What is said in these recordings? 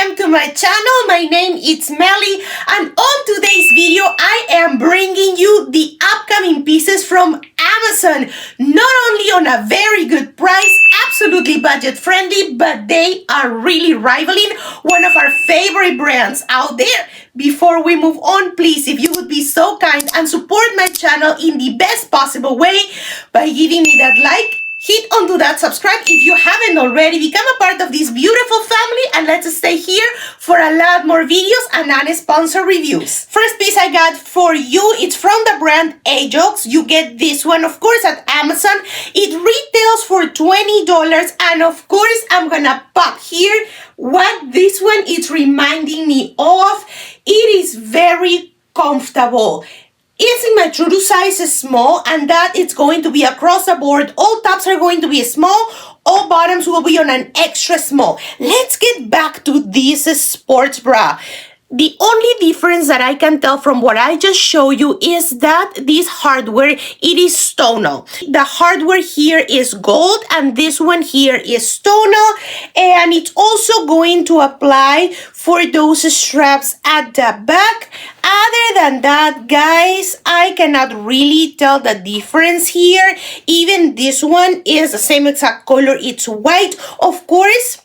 welcome to my channel. My name is Melly, and on today's video I am bringing you the upcoming pieces from Amazon. Not only on a very good price, absolutely budget friendly, but they are really rivaling one of our favorite brands out there. Before we move on, please, if you would be so kind and support my channel in the best possible way by giving me that like, hit onto that subscribe if you haven't already, become a part of this beautiful family, and let's stay here for a lot more videos and non-sponsored reviews. First piece I got for you, it's from the brand AOXJOX. You get this one, of course, at Amazon. It retails for $20, and of course, I'm gonna pop here what this one is reminding me of. It is very comfortable. It's in my TRYTO size small, and that it's going to be across the board. All tops are going to be small, all bottoms will be on an extra small. Let's get back to this sports bra. The only difference that I can tell from what I just showed you is that this hardware, it is tonal. The hardware here is gold and this one here is tonal, and it's also going to apply for those straps at the back. Other than that, guys, I cannot really tell the difference here. Even this one is the same exact color, it's white. Of course,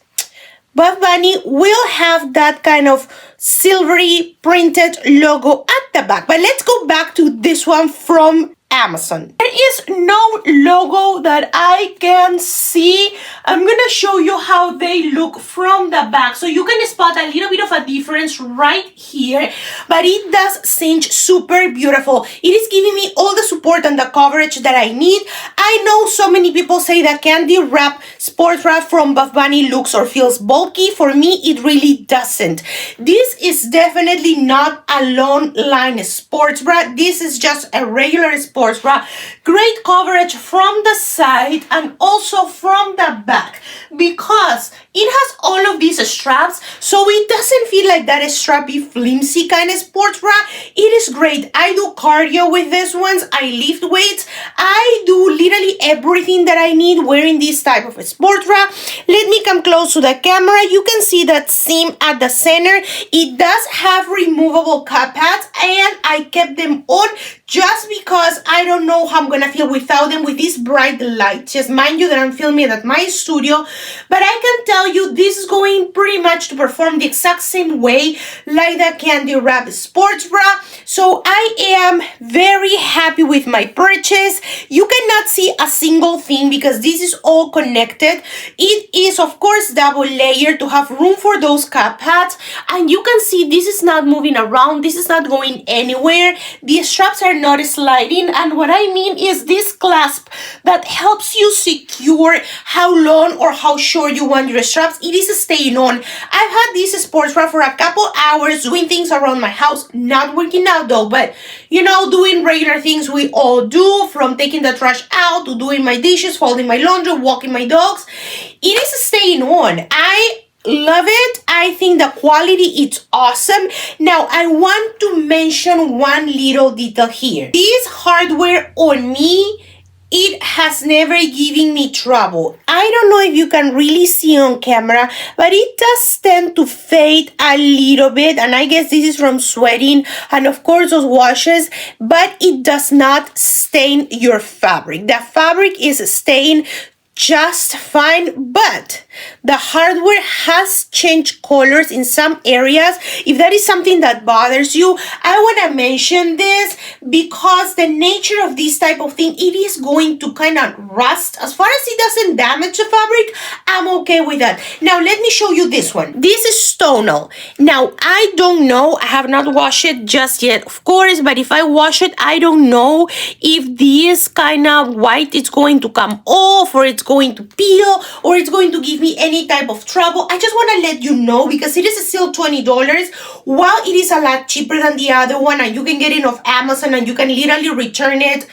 Buff Bunny will have that kind of silvery printed logo at the back. But let's go back to this one from Amazon. There is no logo that I can see. I'm gonna show you how they look from the back, so you can spot a little bit of a difference right here, but it does cinch super beautiful. It is giving me all the support and the coverage that I need. I know so many people say that candy wrap sports bra from Buff Bunny looks or feels bulky. For me, it really doesn't. This is definitely not a long line sports bra. This is just a regular sports bra. Great coverage from the side and also from the back, because it has all of these straps, so it doesn't feel like that strappy, flimsy kind of sports bra. It is great. I do cardio with these ones. I lift weights. I do literally everything that I need wearing this type of a sports bra. Let me come close to the camera. You can see that seam at the center. It does have removable cup pads, and I kept them on just because I don't know how I'm gonna feel without them with this bright light. Just mind you that I'm filming at my studio, but I can tell you this is going pretty much to perform the exact same way like the candy wrap sports bra. So I am very happy with my purchase. You cannot see a single thing because this is all connected. It is of course double layer to have room for those cup pads, and you can see this is not moving around. This is not going anywhere. The straps are not sliding, and what I mean is this clasp that helps you secure how long or how short you want your straps. It is staying on. I've had this sports bra for a couple hours doing things around my house, not working out though, but you know, doing regular things we all do, from taking the trash out to doing my dishes, folding my laundry, walking my dogs. It is staying on. I love it. I think the quality is awesome. Now I want to mention one little detail here. This hardware on me, it has never given me trouble. I don't know if you can really see on camera, but it does tend to fade a little bit, and I guess this is from sweating and of course those washes, but it does not stain your fabric. The fabric is staying just fine, but the hardware has changed colors in some areas. If that is something that bothers you, I want to mention this because the nature of this type of thing, it is going to kind of rust. As far as it doesn't damage the fabric, I'm okay with that. Now let me show you this one. This is tonal. Now I don't know, I have not washed it just yet, of course, but if I wash it, I don't know if this kind of white is going to come off, or it's going to peel, or it's going to give me any type of trouble. I just want to let you know because it is still $20. While it is a lot cheaper than the other one, and you can get it off Amazon and you can literally return it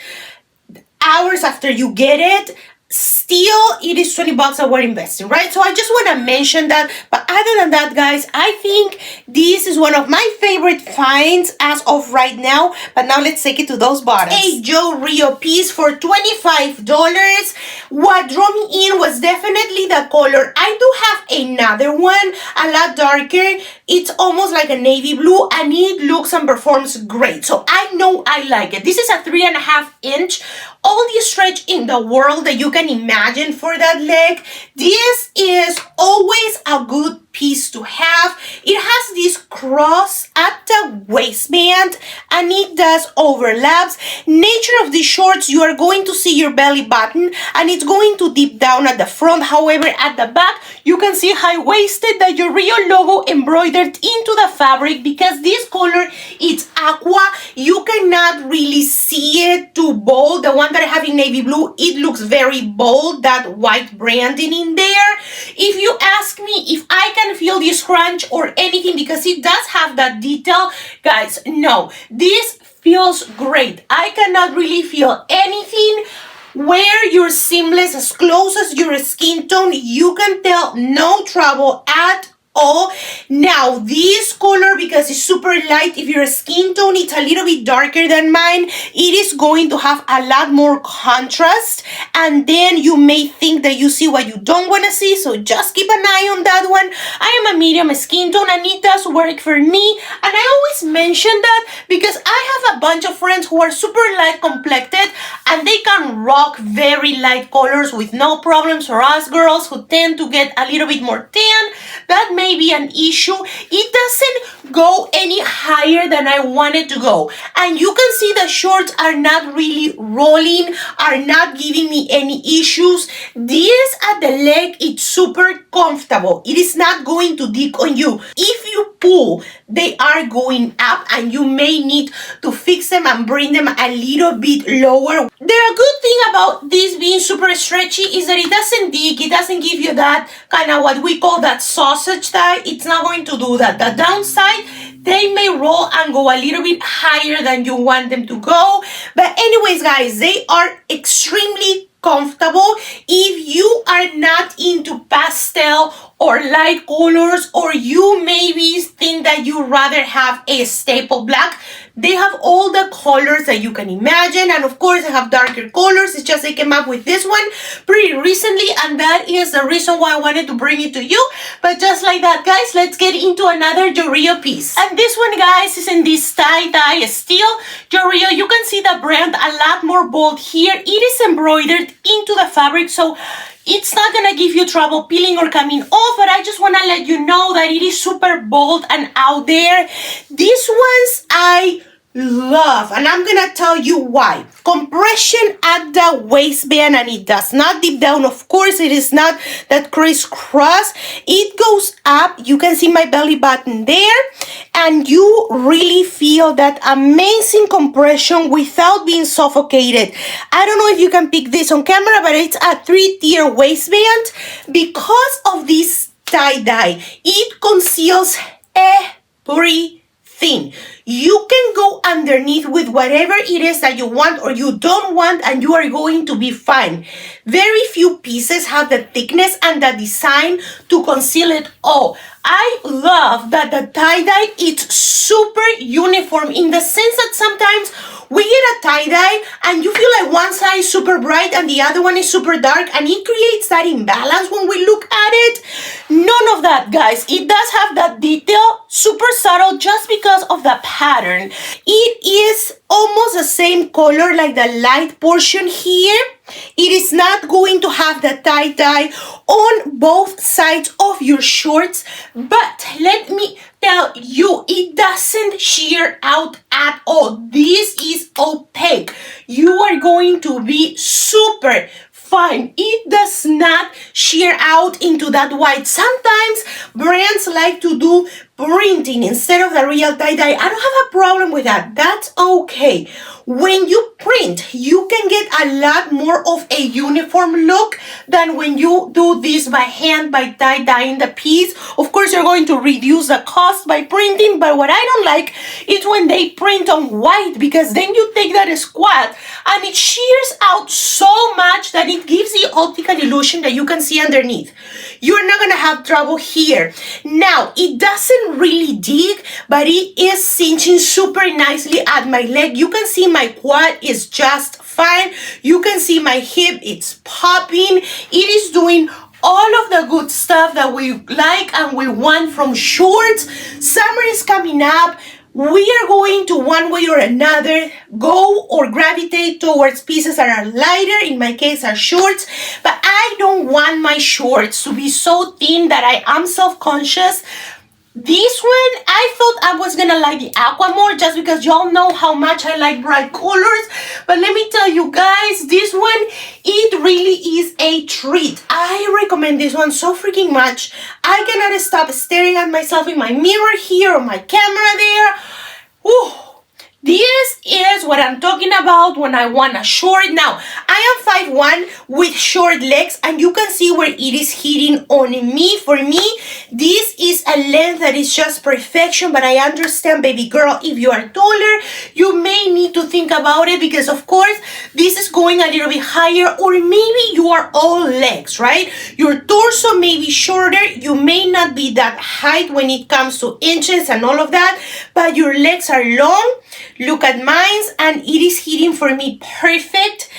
hours after you get it, still it is 20 bucks that we're investing, right? So I just want to mention that. But other than that, guys, I think this is one of my favorite finds as of right now. But now let's take it to those bottoms. A YEOREO piece for $25. What drew me in was definitely the color. I do have another one, a lot darker. It's almost like a navy blue, and it looks and performs great. So I know I like it. This is a 3.5 inch. All the stretch in the world that you can imagine for that leg. This is always a good piece to have. It has this cross at the waistband, and it does overlaps. Nature of the shorts, you are going to see your belly button, and it's going to dip down at the front. However, at the back, you can see high-waisted, the YEOREO logo embroidered into the fabric. Because this color, it's aqua, you cannot really see it too bold. The one that I have in navy blue, it looks very bold, that white branding in there. If you ask me if I can feel this crunch or anything, because it does have that detail, guys, no, this feels great. I cannot really feel anything. Wear your seamless as close as your skin tone. You can tell no trouble at all. Now this color, because it's super light, if your skin tone is a little bit darker than mine, it is going to have a lot more contrast, and then you may think that you see what you don't want to see. So just keep an eye on that one. I am a medium skin tone, and it does work for me, and I always mention that because I have a bunch of friends who are super light complected, and they can rock very light colors with no problems. For us girls who tend to get a little bit more tan, that may be an issue. It doesn't go any higher than I want it to go, and you can see the shorts are not really rolling, are not giving me any issues. This at the leg, it's super comfortable. It is not going to dig on you. If you pull, they are going up, and you may need to fix them and bring them a little bit lower. The good thing about this being super stretchy is that it doesn't dig. It doesn't give you that kind of what we call that sausage tie. It's not going to do that. The downside, they may roll and go a little bit higher than you want them to go. But anyways, guys, they are extremely comfortable. If you are not into pastel or light colors, or you maybe think that you'd rather have a staple black, they have all the colors that you can imagine. And of course, they have darker colors. It's just they came up with this one pretty recently, and that is the reason why I wanted to bring it to you. But just like that, guys, let's get into another YEOREO piece. And this one, guys, is in this tie-dye steel YEOREO. You can see the brand a lot more bold here. It is embroidered into the fabric, so it's not gonna give you trouble peeling or coming off, but I just wanna let you know that it is super bold and out there. These ones I love, and I'm gonna tell you why. Compression at the waistband, and it does not dip down. Of course, it is not that crisscross. It goes up. You can see my belly button there, and you really feel that amazing compression without being suffocated. I don't know if you can pick this on camera, but it's a 3-tier waistband. Because of this tie-dye, it conceals everything. You can go underneath with whatever it is that you want or you don't want, and you are going to be fine. Very few pieces have the thickness and the design to conceal it all. I love that the tie-dye is super uniform, in the sense that sometimes we get a tie-dye and you feel like one side is super bright and the other one is super dark, and it creates that imbalance when we look at it. None of that, guys. It does have that detail, super subtle, just because of the pattern. It is almost the same color like the light portion here. It is not going to have the tie-dye on both sides of your shorts, but let me tell you, it doesn't shear out at all. This is opaque. You are going to be super fine. It does not shear out into that white. Sometimes brands like to do printing instead of the real tie-dye, I don't have a problem with that. That's okay. When you print, you can get a lot more of a uniform look than when you do this by hand, by tie-dyeing the piece. Of course, you're going to reduce the cost by printing, but what I don't like is when they print on white, because then you take that squat and it shears out so much that it gives the optical illusion that you can see underneath. You're not gonna have trouble here. Now, it doesn't really dig, but it is cinching super nicely at my leg. You can see my quad is just fine. You can see my hip, it's popping. It is doing all of the good stuff that we like and we want from shorts. Summer is coming up. We are going to, one way or another, go or gravitate towards pieces that are lighter, in my case are shorts, but I don't want my shorts to be so thin that I am self-conscious. This one, I thought I was gonna like the aqua more just because y'all know how much I like bright colors. But let me tell you guys, this one, it really is a treat. I recommend this one so freaking much. I cannot stop staring at myself in my mirror here or my camera there. Whew. This is what I'm talking about when I want a short. Now, I am 5'1" with short legs, and you can see where it is hitting on me. For me, this is a length that is just perfection, but I understand, baby girl, if you are taller, you may need to think about it because, of course, this is going a little bit higher, or maybe you are all legs, right? Your torso may be shorter. You may not be that height when it comes to inches and all of that, but your legs are long. Look at mine, and it is hitting for me perfect.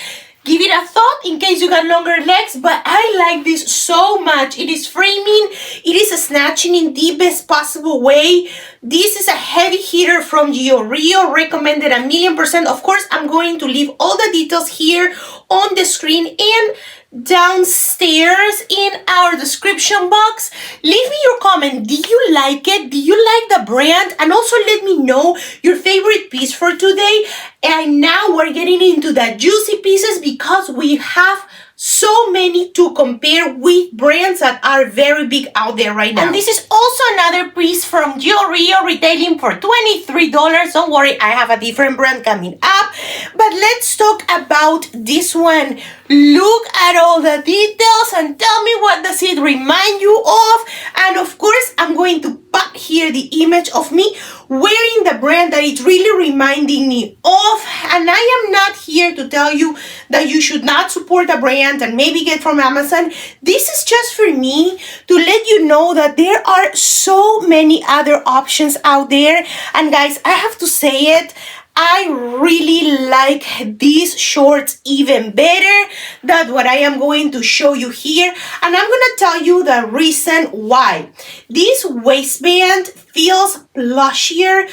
Give it a thought in case you got longer legs, but I like this so much. It is framing, it is snatching in the best possible way. This is a heavy hitter from YEOREO, recommended 1,000,000%. Of course, I'm going to leave all the details here on the screen and downstairs in our description box. Leave me your comment. Do you like it? Do you like the brand? And also let me know your favorite piece for today. And now we're getting into the juicy pieces because we have so many to compare with brands that are very big out there right now. And this is also another piece from YEOREO, retailing for $23. Don't worry, I have a different brand coming up. But let's talk about this one. Look at all the details and tell me, what does it remind you of? And of course, I'm going to pop here the image of me wearing the brand that it's really reminding me of. And I am not here to tell you that you should not support a brand and maybe get from Amazon. This is just for me to let you know that there are so many other options out there. And guys, I have to say it, I really like these shorts even better than what I am going to show you here. And I'm going to tell you the reason why. This waistband feels plushier,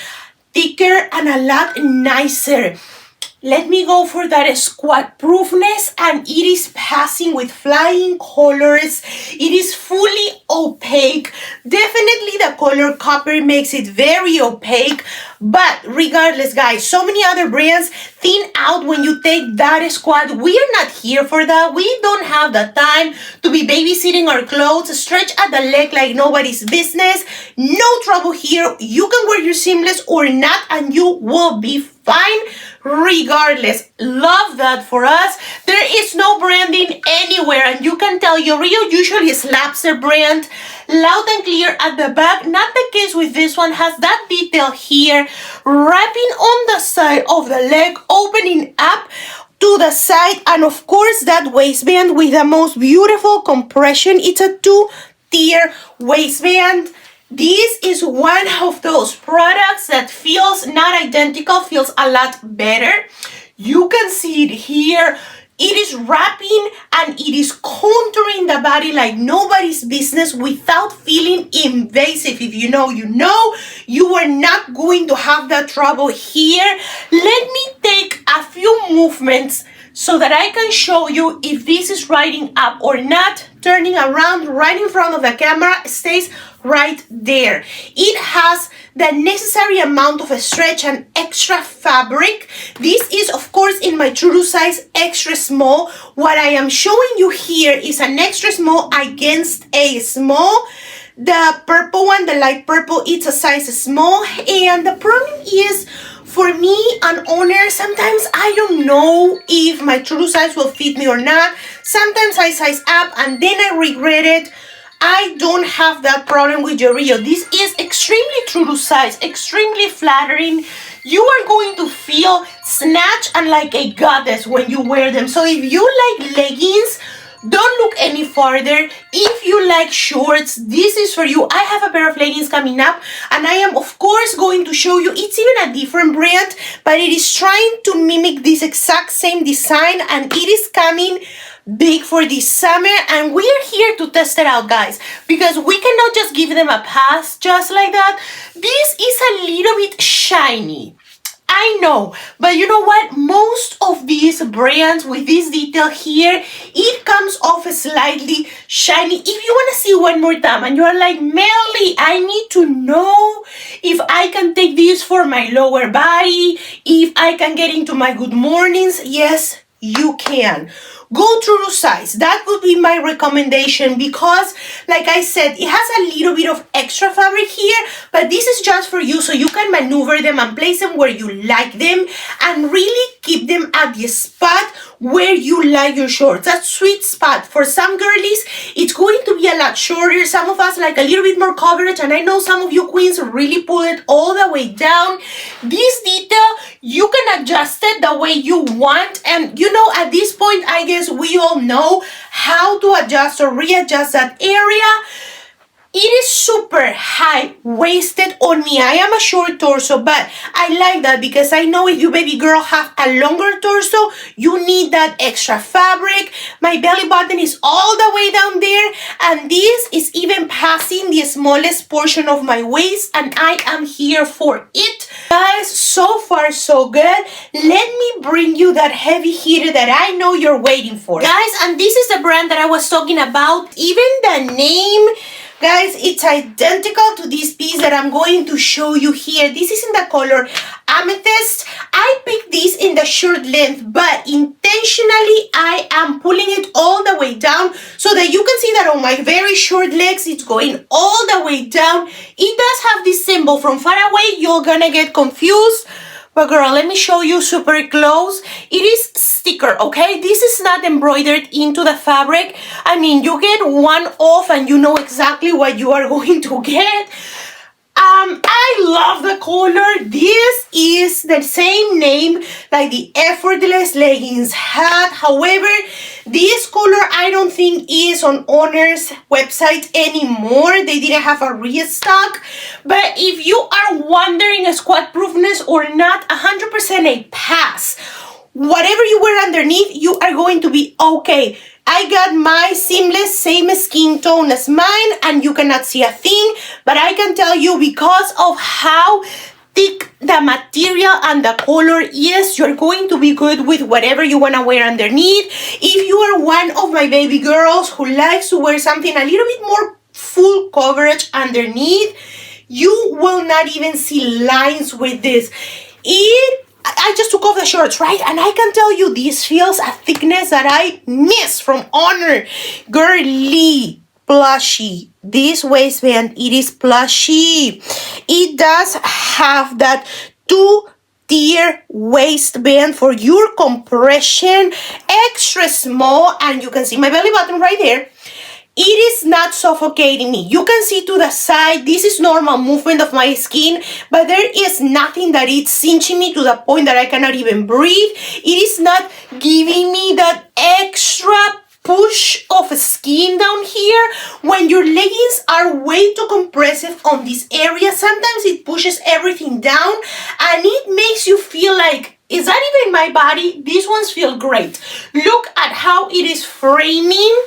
thicker, and a lot nicer. Let me go for that squat proofness, and it is passing with flying colors. It is fully opaque. Definitely the color copper makes it very opaque, but regardless, guys, so many other brands thin out when you take that squat. We are not here for that. We don't have the time to be babysitting our clothes, stretch at the leg like nobody's business. No trouble here. You can wear your seamless or not, and you will be fine regardless. Love that for us. There is no branding anywhere, and you can tell YEOREO usually slaps their brand loud and clear at the back. Not the case with this one. Has that detail here, wrapping on the side of the leg, opening up to the side, and of course that waistband with the most beautiful compression. It's a 2-tier waistband. This is one of those products that feels not identical, feels a lot better. You can see it here. It is wrapping and it is contouring the body like nobody's business without feeling invasive. If you know, you know. You are not going to have that trouble here. Let me take a few movements so that I can show you if this is riding up or not. Turning around right in front of the camera, stays right there. It has the necessary amount of stretch and extra fabric. This is, of course, in my true size, extra small. What I am showing you here is an extra small against a small. The purple one, the light purple, it's a size small. And the problem is, for me, an owner, sometimes I don't know if my true size will fit me or not. Sometimes I size up and then I regret it. I don't have that problem with YEOREO. This is extremely true to size, extremely flattering. You are going to feel snatched and like a goddess when you wear them. So if you like leggings, don't look any farther. If you like shorts, this is for you. I have a pair of leggings coming up, and I am of course going to show you. It's even a different brand, but it is trying to mimic this exact same design, and it is coming big for this summer, and we are here to test it out, guys, because we cannot just give them a pass just like that. This is a little bit shiny, I know, but you know what? Most of these brands with this detail here, it comes off slightly shiny. If you want to see one more time and you're like, Melly, I need to know if I can take this for my lower body, if I can get into my good mornings, yes, you can. Go true to size. That would be my recommendation because, like I said, it has a little bit of extra fabric here, but this is just for you so you can maneuver them and place them where you like them and really keep them at the spot where you like your shorts. That sweet spot. For some girlies, it's going to be a lot shorter. Some of us like a little bit more coverage, and I know some of you queens really pull it all the way down. This detail, you can adjust it the way you want, and you know, at this point, I guess we all know how to adjust or readjust that area. It is super high-waisted on me. I am a short torso, but I like that because I know if you baby girl have a longer torso, you need that extra fabric. My belly button is all the way down there, and this is even passing the smallest portion of my waist, and I am here for it. Guys, so far so good. Let me bring you that heavy hitter that I know you're waiting for. Guys, and this is the brand that I was talking about. Even the name, guys, it's identical to this piece that I'm going to show you here. This is in the color amethyst. I picked this in the short length, but intentionally I am pulling it all the way down so that you can see that on my very short legs, it's going all the way down. It does have this symbol. From far away, you're gonna get confused. But girl, let me show you super close. It is sticker, okay? This is not embroidered into the fabric. I mean, you get one off and you know exactly what you are going to get. I love the color. This is the same name like the effortless leggings had. However, this color I don't think is on Honor's website anymore. They didn't have a restock. But if you are wondering squat proofness or not, 100% a pass. Whatever you wear underneath, you are going to be okay. I got my seamless, same skin tone as mine, and you cannot see a thing, but I can tell you because of how thick the material and the color is, you're going to be good with whatever you want to wear underneath. If you are one of my baby girls who likes to wear something a little bit more full coverage underneath, you will not even see lines with this. I just took off the shorts, right? And I can tell you this feels a thickness that I miss from Honor. Girly, plushy. This waistband, it is plushy. It does have that two-tier waistband for your compression. Extra small, and you can see my belly button right there. It is not suffocating me. You can see to the side, this is normal movement of my skin, but there is nothing that is cinching me to the point that I cannot even breathe. It is not giving me that extra push of skin down here. When your leggings are way too compressive on this area, sometimes it pushes everything down and it makes you feel like, is that even my body? These ones feel great. Look at how it is framing.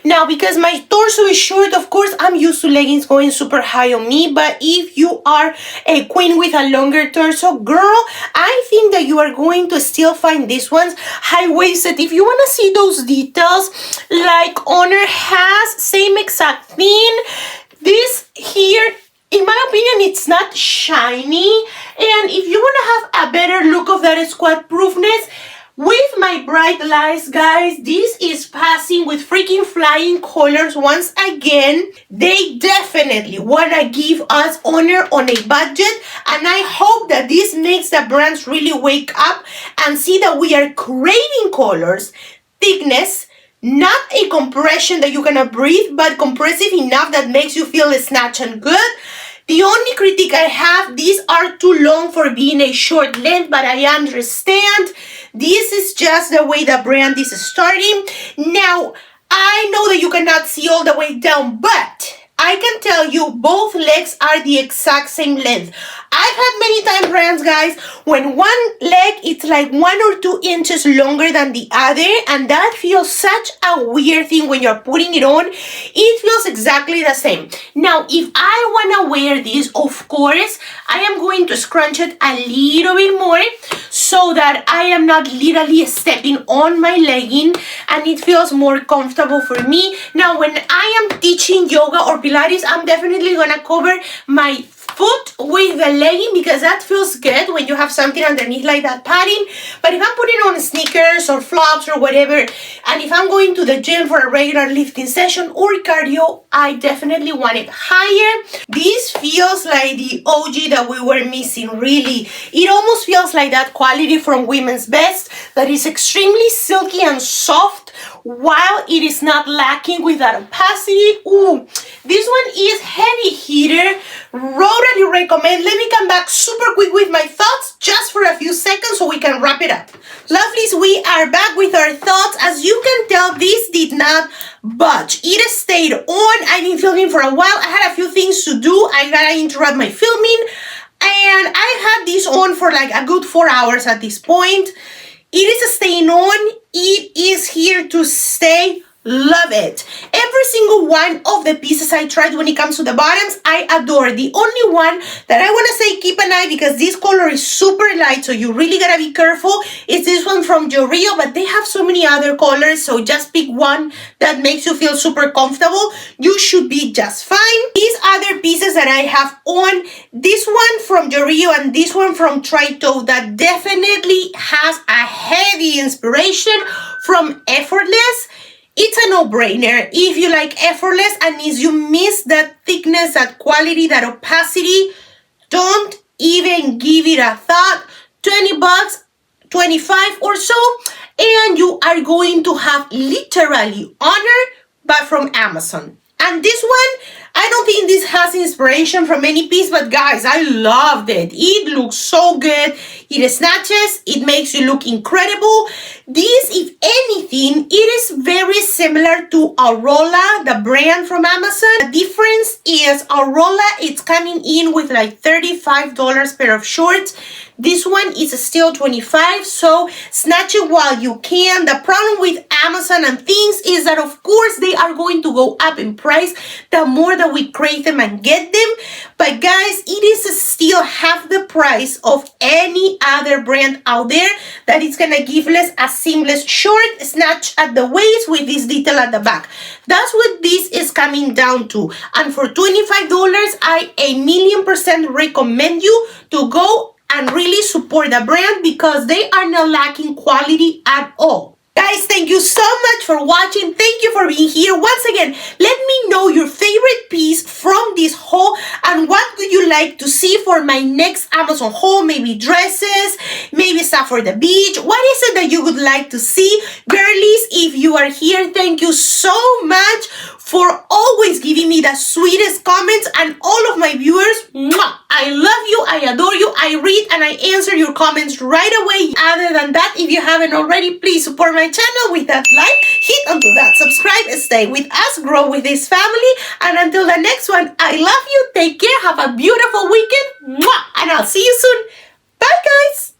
Now, because my torso is short, of course, I'm used to leggings going super high on me. But if you are a queen with a longer torso, girl, I think that you are going to still find these ones high-waisted. If you want to see those details, like Honor has, same exact thing. This here, in my opinion, it's not shiny. And if you want to have a better look of that squat proofness, With my bright lights, guys, this is passing with freaking flying colors once again. They definitely want to give us honor on a budget, and I hope that this makes the brands really wake up and see that we are creating colors, thickness, not a compression that you're gonna breathe, but compressive enough that makes you feel snatch and good. The only critique I have, these are too long for being a short length, but I understand. This is just the way the brand is starting. Now, I know that you cannot see all the way down, but I can tell you both legs are the exact same length. I've had many times brands, guys, when one leg it's like 1 or 2 inches longer than the other, and that feels such a weird thing when you're putting it on. It feels exactly the same. Now, if I want to wear this, of course, I am going to scrunch it a little bit more so that I am not literally stepping on my legging and it feels more comfortable for me. Now, when I am teaching yoga or Pilates, I'm definitely gonna cover my foot with the legging because that feels good when you have something underneath like that padding. But if I'm putting on sneakers or flops or whatever, and if I'm going to the gym for a regular lifting session or cardio, I definitely want it higher. This feels like the OG that we were missing, really. It almost feels like that quality from Women's Best that is extremely silky and soft while it is not lacking with that opacity. Ooh, this one is heavy hitter. Totally recommend. Let me come back super quick with my thoughts just for a few seconds so we can wrap it up. Lovelies, we are back with our thoughts. As you can tell, this did not budge. It stayed on. I've been filming for a while. I had a few things to do. I gotta interrupt my filming. And I had this on for like a good 4 hours at this point. It is staying on. It is here to stay. Love it. Every single one of the pieces I tried when it comes to the bottoms, I adore. The only one that I want to say keep an eye because this color is super light, so you really gotta be careful. It's this one from YEOREO, but they have so many other colors, so just pick one that makes you feel super comfortable. You should be just fine. These other pieces that I have on, this one from YEOREO and this one from TRYTO, that definitely has a heavy inspiration from Effortless. It's a no-brainer. If you like Effortless and if you miss that thickness, that quality, that opacity, don't even give it a thought. 20 bucks, 25 or so, and you are going to have literally honor, but from Amazon. And this one, I don't think this has inspiration from any piece, but guys, I loved it. It looks so good. It snatches. It makes you look incredible. This, if anything, it is very similar to Aurora, the brand from Amazon. The difference is Aurora, it's coming in with like $35 pair of shorts. This one is still $25, so snatch it while you can. The problem with Amazon and things is that, of course, they are going to go up in price the more that we crave them and get them. But guys, it is still half the price of any other brand out there that is gonna give us a seamless short snatch at the waist with this detail at the back. That's what this is coming down to. And for $25, I 1,000,000% recommend you to go and really support the brand because they are not lacking quality at all. Guys, thank you so much for watching. Thank you for being here. Once again, let me know your favorite piece from this haul and what would you like to see for my next Amazon haul. Maybe dresses, maybe stuff for the beach. What is it that you would like to see? Girlies, if you are here, thank you so much for always giving me the sweetest comments, and all of my viewers, mwah, I love you, I adore you, I read and I answer your comments right away. Other than that, if you haven't already, please support my channel with that like, hit onto that subscribe, stay with us, grow with this family, and until the next one, I love you, take care, have a beautiful weekend, mwah, and I'll see you soon. Bye guys!